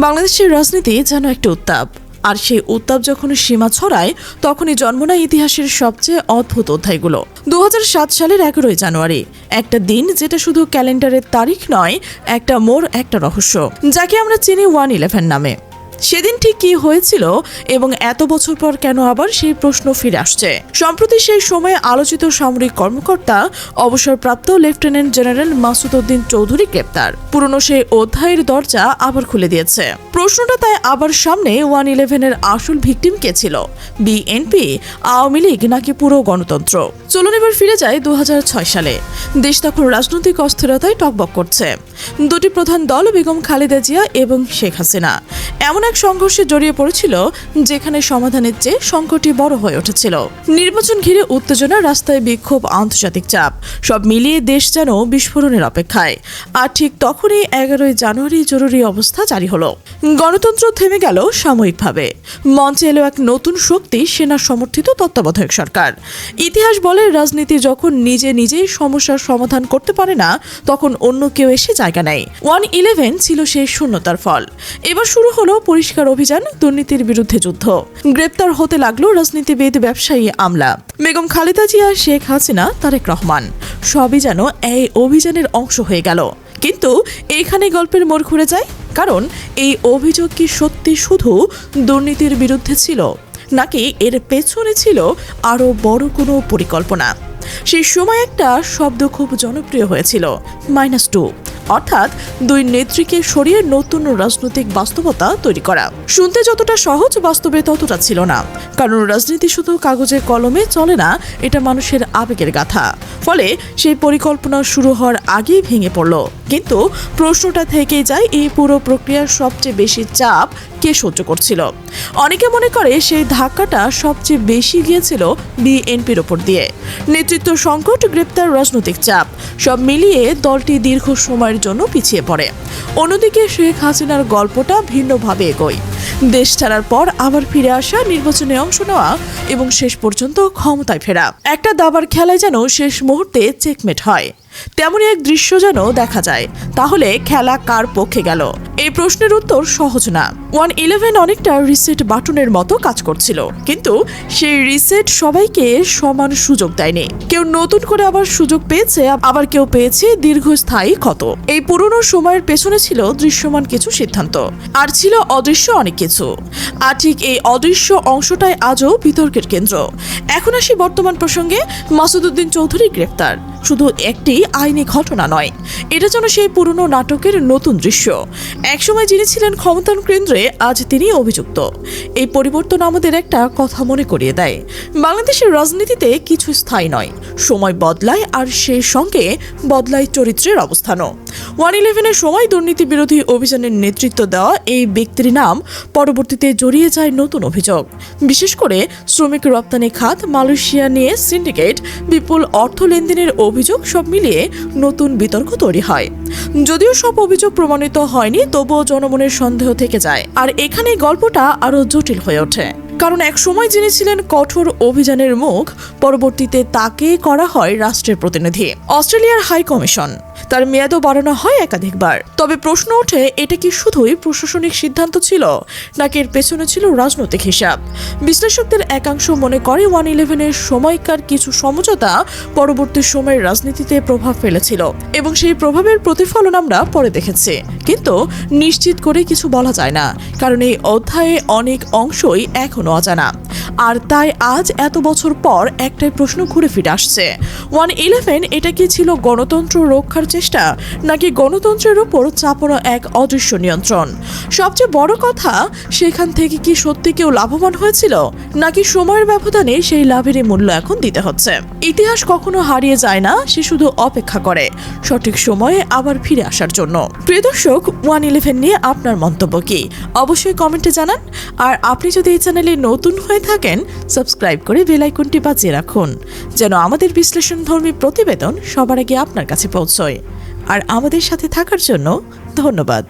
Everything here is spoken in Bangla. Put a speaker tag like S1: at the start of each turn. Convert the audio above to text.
S1: বাংলাদেশের রাজনীতি যেন একটা উত্তাপ, আর সেই উত্তাপ যখন সীমা ছড়ায় তখনই জন্ম নেয় ইতিহাসের সবচেয়ে অদ্ভুত অধ্যায়গুলো। 2007 সালের 11 জানুয়ারি, একটা দিন যেটা শুধু ক্যালেন্ডারের তারিখ নয়, একটা মোড়, একটা রহস্য, যাকে আমরা চিনি 1/11 নামে। সেদিন ঠিক কি হয়েছিল এবং এত বছর পর কেন আবার সেই প্রশ্ন ফিরে আসছে? সম্প্রতি সেই সময়ে আলোচিত সামরিক কর্মকর্তা অবসরপ্রাপ্ত লেফটেন্যান্ট জেনারেল মাসুদ উদ্দিন চৌধুরী গ্রেপ্তার পুরনো সেই অধ্যায়ের দরজা আবার খুলে দিয়েছে। প্রশ্নটা তাই আবার সামনে, 1/11-এর আসল ভিকটিম কে ছিল? বিএনপি, আওয়ামী লীগ নাকি পুরো গণতন্ত্র? চলুন এবার ফিরে যায় 2006 সালে। দেশ তখন রাজনৈতিক অস্থিরতায় টকবক করছে। দুটি প্রধান দল, বেগম খালেদা জিয়া এবং শেখ হাসিনা, এমন এক সংঘর্ষে জড়িয়ে পড়েছিল যেখানে সমাধানের চেয়ে সংকটই বড় হয়ে উঠেছিল। নির্বাচন ঘিরে উত্তেজনা, রাস্তায় বিক্ষোভ, আন্তর্জাতিক চাপ, সব মিলিয়ে দেশ যেন বিস্ফোরণের অপেক্ষায়। আর ঠিক তখনই 11 জানুয়ারি জরুরি অবস্থা জারি হলো। গণতন্ত্র থেমে গেল সাময়িকভাবে। মঞ্চে এলো এক নতুন শক্তি, সেনা সমর্থিত তত্ত্বাবধায়ক সরকার। ইতিহাস বলে, রাজনীতি যখন নিজেই সমস্যার সমাধান করতে পারে না, তখন অন্য কেউ এসে জায়গা নেয়। 1/11 ছিল সেই শূন্যতার ফল। এবার শুরু হলো পরিষ্কার অভিযান, দুর্নীতির বিরুদ্ধে যুদ্ধ। গ্রেপ্তার হতে লাগলো রাজনীতিবিদ, ব্যবসায়ী, আমলা, বেগম খালেদা জিয়া, শেখ হাসিনা, তারেক রহমান, সবই যেন এই অভিযানের অংশ হয়ে গেল। কিন্তু এইখানে গল্পের মোড় ঘুরে যায়, কারণ এই অভিযোগ কি সত্যি শুধু দুর্নীতির বিরুদ্ধে ছিল, নাকি এর পেছনে ছিল আরও বড় কোনো পরিকল্পনা? সেই সময় একটা শব্দ খুব জনপ্রিয় হয়েছিল, -2, অর্থাৎ দুই নেত্রীকে সরিয়ে নতুন রাজনৈতিক বাস্তবতা তৈরি করা। শুনতে যতটা সহজ, বাস্তবে ততটা ছিল না। কারণ রাজনীতি শুধু কাগজে কলমে চলে না, এটা মানুষের আবেগের গাথা। ফলে সেই পরিকল্পনা শুরু হওয়ার আগেই ভেঙে পড়ল। কিন্তু প্রশ্নটা থেকেই যায়, এই পুরো প্রক্রিয়ার সবচেয়ে বেশি চাপ কে সহ্য করছিল? অনেকে মনে করে সেই ধাক্কাটা সবচেয়ে বেশি গিয়েছিল বিএনপির ওপর দিয়ে। নেতৃত্ব সংকট, গ্রেপ্তার, রাজনৈতিক চাপ, সব মিলিয়ে দলটি দীর্ঘ সময়ের জন্য পিছিয়ে পড়ে। অন্যদিকে শেখ হাসিনার গল্পটা ভিন্নভাবে এগোয়। দেশ ছাড়ার পর আবার ফিরে আসা, নির্বাচনে অংশ নেওয়া এবং শেষ পর্যন্ত ক্ষমতায় ফেরা, একটা দাবার খেলায় যেন শেষ মুহূর্তে চেকমেট হয়। তেমনই এক দৃশ্য যেন দেখা যায়। তাহলে খেলা কার পক্ষে গেল? এই প্রশ্নের উত্তর সহজ না। 1/11 অনেকটা রিসেট বাটনের মতো কাজ করছিল, কিন্তু সেই রিসেট সবাইকে সমান সুযোগ দেয়নি। কেউ নতুন করে আবার সুযোগ পেয়েছে, আবার কেউ পেয়েছে দীর্ঘস্থায়ী ক্ষত। এই পুরনো সময়ের পেছনে ছিল দৃশ্যমান কিছু সিদ্ধান্ত, আর ছিল অদৃশ্য অনেক কিছু। আর ঠিক এই অদৃশ্য অংশটাই আজও বিতর্কের কেন্দ্র। এখন আসি বর্তমান প্রসঙ্গে। মাসুদ উদ্দিন চৌধুরী গ্রেপ্তার শুধু একটি আইনি ঘটনা নয়, এটা যেন সেই পুরনো নাটকের নতুন দৃশ্য। একসময় যিনি ছিলেন ক্ষমতার কেন্দ্রে, আজ তিনি অভিযুক্ত। এই পরিবর্তন আমাদের একটা কথা মনে করিয়ে দেয়, বাংলাদেশের রাজনীতিতে কিছু স্থায়ী নয়, সময় বদলায়, আর সেই সঙ্গে বদলায় চরিত্রের অবস্থানও। 1/11-এর সময় দুর্নীতি বিরোধী অভিযানের নেতৃত্ব দেওয়া এই ব্যক্তির নাম পরবর্তীতে জড়িয়ে যায় নতুন অভিযোগ, বিশেষ করে শ্রমিক রপ্তানি খাত, মালয়েশিয়া নিয়ে সিন্ডিকেট, বিপুল অর্থ লেনদেনের অভিযোগ। সব মিলিয়ে নতুন বিতর্ক তৈরি হয়। যদিও সব অভিযোগ প্রমাণিত হয়নি, তবুও জনমনের সন্দেহ থেকে যায়। আর এখানে গল্পটা আরো জটিল হয়ে ওঠে, কারণ এক সময় যিনি ছিলেন কঠোর অভিযানের মুখ, পরবর্তীতে তাকে করা হয় রাষ্ট্রের প্রতিনিধি। অস্ট্রেলিয়ার হাই কমিশন, তার মেয়াদও বাড়ানো হয় একাধিকবার। তবে প্রশ্ন ওঠে, এটা কি শুধুই প্রশাসনিক সিদ্ধান্ত ছিল, নাকি এর পেছনে ছিল রাজনৈতিক হিসাব? বিশ্লেষকদের একাংশ মনে করে 1/11-এর সময়কার কিছু সমঝোতা পরবর্তী সময়ের রাজনীতিতে প্রভাব ফেলেছিল, এবং সেই প্রভাবের প্রতিফলন আমরা পরে দেখেছি। কিন্তু নিশ্চিত করে কিছু বলা যায় না, কারণ এই অধ্যায়ে অনেক অংশই এখনো অজানা। আর তাই আজ এত বছর পর একটাই প্রশ্ন ঘুরে ফিরে আসছে, 1/11 এটা কি ছিল গণতন্ত্র রক্ষার চেষ্টা, নাকি গণতন্ত্রের উপর চাপানো এক অদৃশ্য নিয়ন্ত্রণ? সবচেয়ে বড় কথা, সেখান থেকে কি সত্যি কেউ লাভবান হয়েছিল, নাকি সময়ের ব্যবধানে সেই লাভেরই মূল্য এখন দিতে হচ্ছে? ইতিহাস কখনো হারিয়ে যায় না, সে শুধু অপেক্ষা করে সঠিক সময়ে আবার ফিরে আসার জন্য। প্রিয় দর্শক, 1/11 নিয়ে আপনার মন্তব্য কি? অবশ্যই কমেন্টে জানান। আর আপনি যদি এই চ্যানেলে নতুন হয়ে থাকেন, সাবস্ক্রাইব করে বেল আইকনটি বাজিয়ে রাখুন, যেন আমাদের বিশ্লেষণধর্মী প্রতিবেদন সবার আগে আপনার কাছে পৌঁছয়। আর আমাদের সাথে থাকার জন্য ধন্যবাদ।